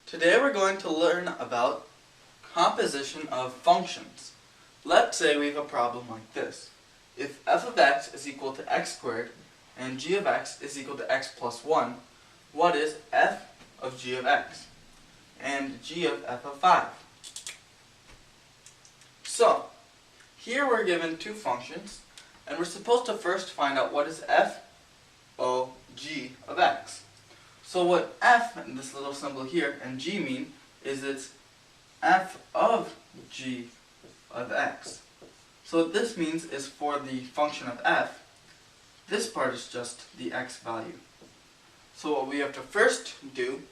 Today we're going to learn about composition of functions. Let's say we have a problem like this. If f of x is equal to x squared and g of x is equal to x plus 1, what is f of g of x and g of f of 5? So, here we're given two functions, and we're supposed to first find out what is f o g of x. So what f, and this little symbol here, and g mean is it's f of g of x. So what this means is for the function of f, this part is just the x value. So what we have to first do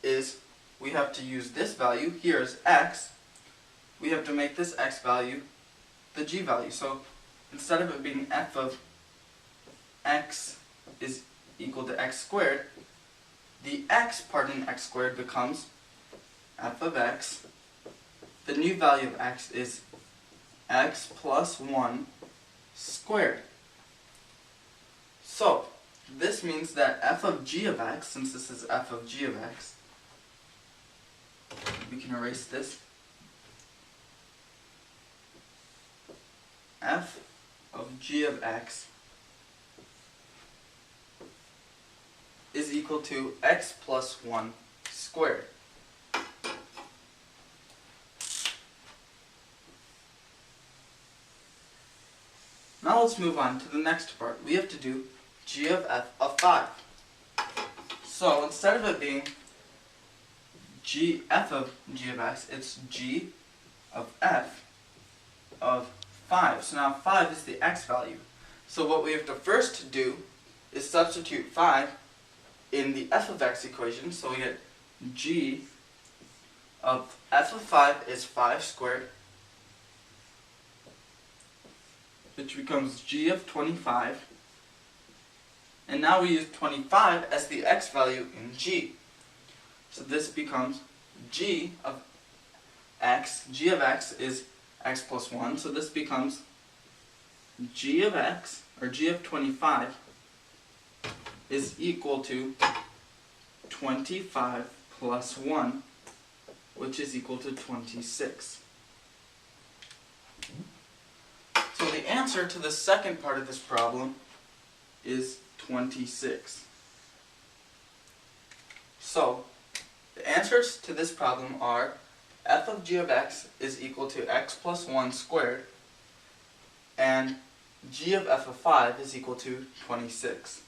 is we have to use this value, here is x, we have to make this x value the g value. So instead of it being f of x is equal to x squared, the x part in x squared becomes f of x. The new value of x is x plus 1 squared. So this means that f of g of x, since this is f of g of x, we can erase this. F of g of x is equal to x plus 1 squared. Now let's move on to the next part. We have to do g of f of 5. So instead of it being f of g of x, it's g of f of 5. So now 5 is the x value. So what we have to first do is substitute 5 in the f of x equation. So we get g of f of 5 is 5 squared, which becomes g of 25. And now we use 25 as the x value in g. So this becomes g of x is x plus 1. So this becomes g of x, or g of 25, is equal to 25 plus 1, which is equal to 26. So the answer to the second part of this problem is 26. So the answers to this problem are f of g of x is equal to x plus 1 squared, and g of f of 5 is equal to 26.